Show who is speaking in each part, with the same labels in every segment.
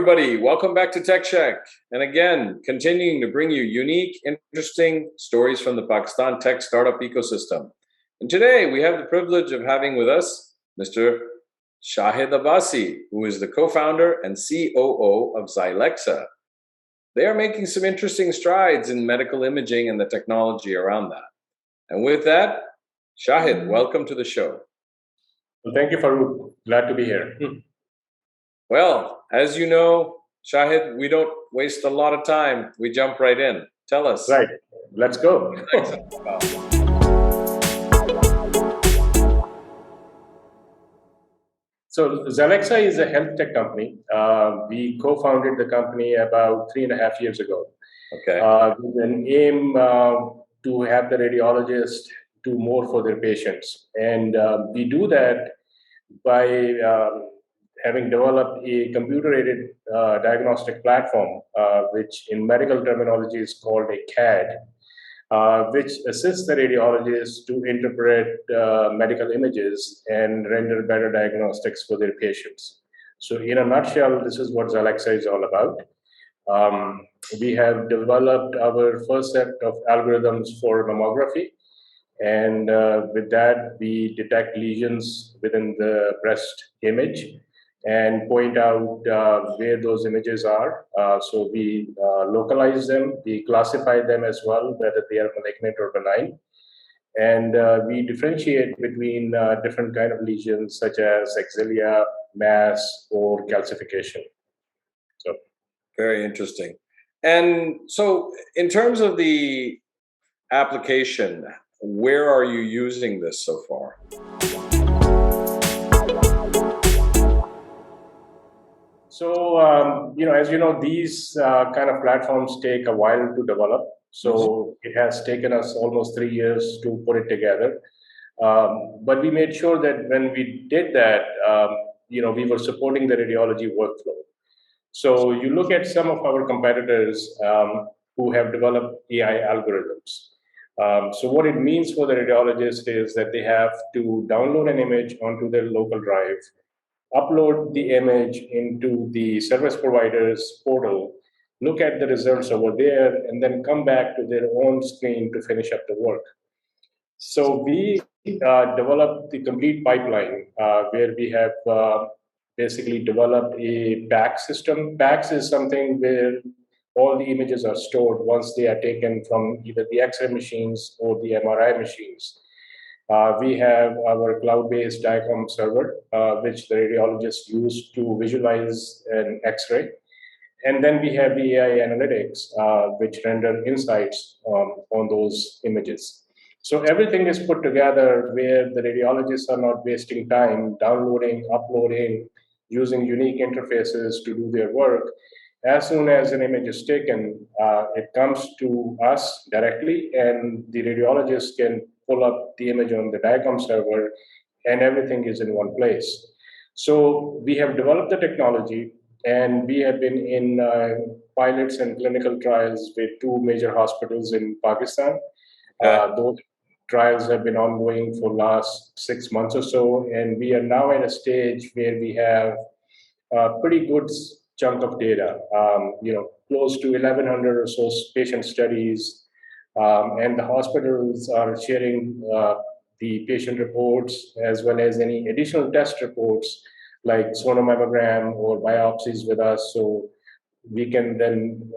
Speaker 1: everybody. Welcome back to Tech Sheck. And again, continuing to bring you unique, interesting stories from the Pakistan tech startup ecosystem. And today we have the privilege of having with us Mr. Shahid Abbasi, who is the co-founder and COO of Xylexa. They are making some interesting strides in medical imaging and the technology around that. And with that, Shahid, welcome to the show.
Speaker 2: Well, thank you, Farooq. Glad to be here.
Speaker 1: Well, as you know, Shahid, we don't waste a lot of time. We jump right in. Tell us.
Speaker 2: Right. Let's go. So Xylexa is a health tech company. We co-founded the company about 3.5 years ago.
Speaker 1: Okay.
Speaker 2: With an aim to have the radiologist do more for their patients. And we do that by having developed a computer-aided diagnostic platform, which in medical terminology is called a CAD, which assists the radiologist to interpret medical images and render better diagnostics for their patients. So in a nutshell, this is what Xylexa is all about. We have developed our first set of algorithms for mammography. And with that, we detect lesions within the breast image and point out where those images are. So we localize them, we classify them as well, whether they are malignant or benign. And we differentiate between different kind of lesions such as axilla, mass, or calcification. So,
Speaker 1: very interesting. And so in terms of the application, where are you using this so far?
Speaker 2: So, as you know, these kind of platforms take a while to develop. So it has taken us almost 3 years to put it together. But we made sure that when we did that, we were supporting the radiology workflow. So you look at some of our competitors who have developed AI algorithms. So what it means for the radiologist is that they have to download an image onto their local drive, upload the image into the service provider's portal, look at the results over there, and then come back to their own screen to finish up the work. So we developed the complete pipeline where we have basically developed a PACS system. PACS is something where all the images are stored once they are taken from either the X-ray machines or the MRI machines. We have our cloud-based DICOM server, which the radiologists use to visualize an X-ray. And then we have the AI analytics, which render insights on those images. So everything is put together where the radiologists are not wasting time downloading, uploading, using unique interfaces to do their work. As soon as an image is taken, it comes to us directly, and the radiologist can pull up the image on the DICOM server, and everything is in one place. So we have developed the technology, and we have been in pilots and clinical trials with 2 major hospitals in Pakistan. Those trials have been ongoing for the last 6 months or so, and we are now at a stage where we have a pretty good chunk of data, close to 1,100 or so patient studies, and the hospitals are sharing the patient reports as well as any additional test reports like sonomammogram or biopsies with us, so we can then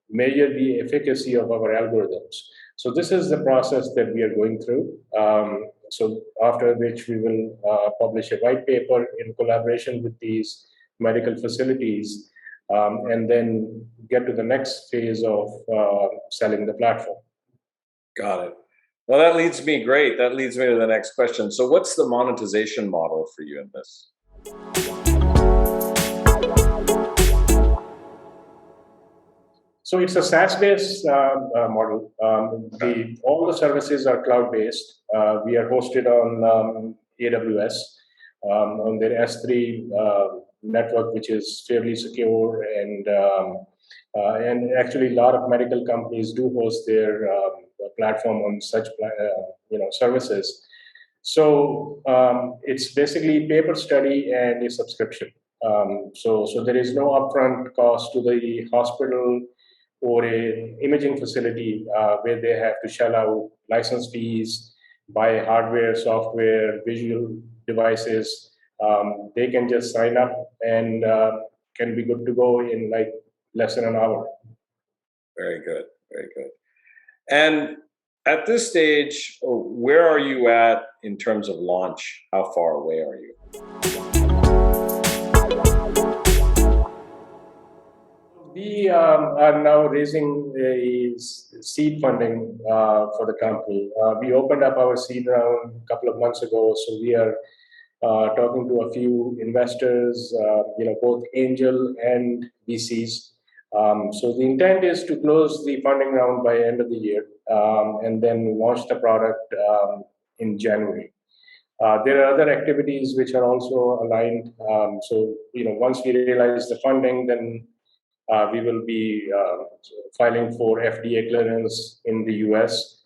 Speaker 2: measure the efficacy of our algorithms. So this is the process that we are going through. So after which we will publish a white paper in collaboration with these medical facilities, and then get to the next phase of selling the platform.
Speaker 1: Got it. Well, that leads me great. That leads me to the next question. So what's the monetization model for you in this?
Speaker 2: So it's a SaaS-based model. All the services are cloud-based. We are hosted on AWS, on their S3 network, which is fairly secure, and actually a lot of medical companies do host their platform on such services. So it's basically pay per study and a subscription. So there is no upfront cost to the hospital or a imaging facility where they have to shell out license fees, buy hardware, software, visual devices. They can just sign up and can be good to go in like less than an hour.
Speaker 1: Very good. Very good. And at this stage, where are you at in terms of launch? How far away are you?
Speaker 2: We are now raising a seed funding for the company. We opened up our seed round a couple of months ago, so we are talking to a few investors, both angel and VCs. So the intent is to close the funding round by end of the year, and then launch the product in January. There are other activities which are also aligned. Once we realize the funding, then we will be filing for FDA clearance in the US,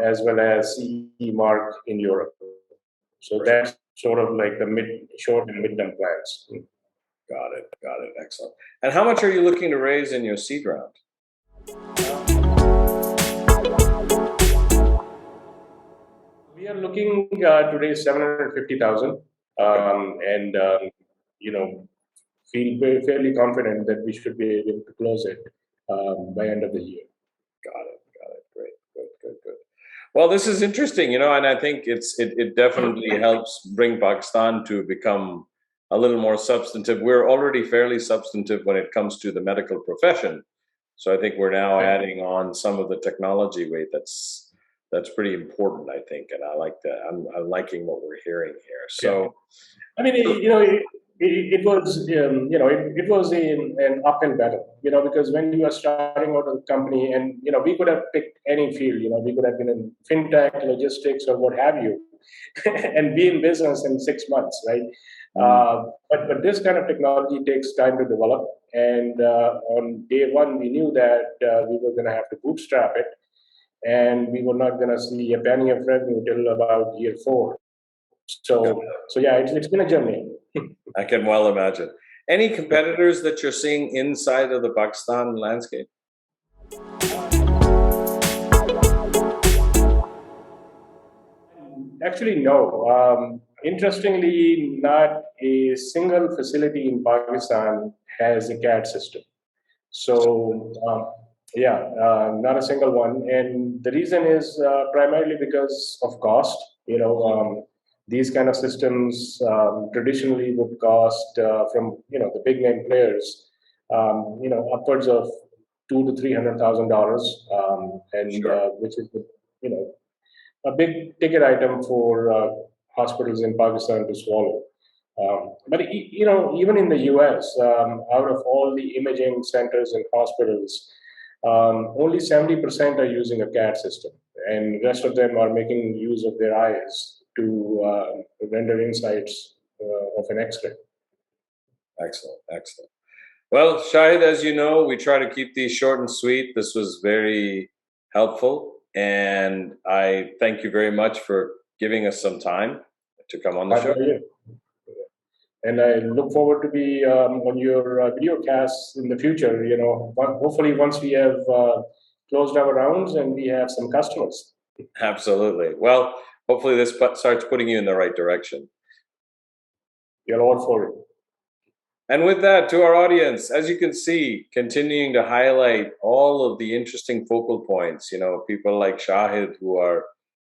Speaker 2: as well as CE mark in Europe. So that's sort of like the short and mid-term plans.
Speaker 1: Got it. Got it. Excellent. And how much are you looking to raise in your seed round?
Speaker 2: We are looking to raise 750,000, and feel fairly confident that we should be able to close it by end of the year.
Speaker 1: Got it. Got it. Great. Good. Good. Good. Well, this is interesting, and I think it definitely helps bring Pakistan to become a little more substantive. We're already fairly substantive when it comes to the medical profession, so I think we're now adding on some of the technology weight. That's pretty important, I think, and I like that. I'm liking what we're hearing here. So,
Speaker 2: I mean, it was it was an uphill battle, because when you are starting out a company, and we could have picked any field, we could have been in fintech, logistics, or what have you, and be in business in 6 months, right? But this kind of technology takes time to develop, and on day one we knew that we were going to have to bootstrap it, and we were not going to see a penny of revenue till about year 4. So yeah, it's been a journey.
Speaker 1: I can well imagine. Any competitors that you're seeing inside of the Pakistan landscape?
Speaker 2: Actually, no. Interestingly, not a single facility in Pakistan has a CAD system. So, not a single one. And the reason is primarily because of cost. These kind of systems traditionally would cost from the big name players, upwards of $200,000 to $300,000, and
Speaker 1: Sure.
Speaker 2: which is a big ticket item for hospitals in Pakistan to swallow. But even in the US, out of all the imaging centers and hospitals, only 70% are using a CAD system, and the rest of them are making use of their eyes to render insights of an X-ray.
Speaker 1: Excellent. Excellent. Well, Shahid, as you know, we try to keep these short and sweet. This was very helpful, and I thank you very much for giving us some time to come on the show.
Speaker 2: And I look forward to be on your video casts in the future. Hopefully once we have closed our rounds and we have some customers.
Speaker 1: Absolutely. Well, hopefully this starts putting you in the right direction.
Speaker 2: You're all for it.
Speaker 1: And with that, to our audience, as you can see, continuing to highlight all of the interesting focal points, people like Shahid who are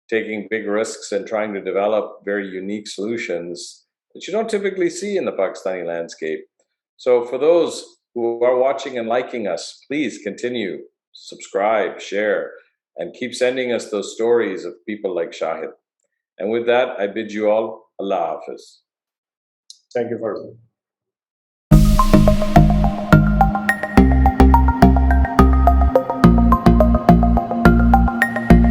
Speaker 1: taking big risks and trying to develop very unique solutions that you don't typically see in the Pakistani landscape. So for those who are watching and liking us, please continue, subscribe, share, and keep sending us those stories of people like Shahid. And with that, I bid you all Allah Hafiz.
Speaker 2: Thank you, Farzan.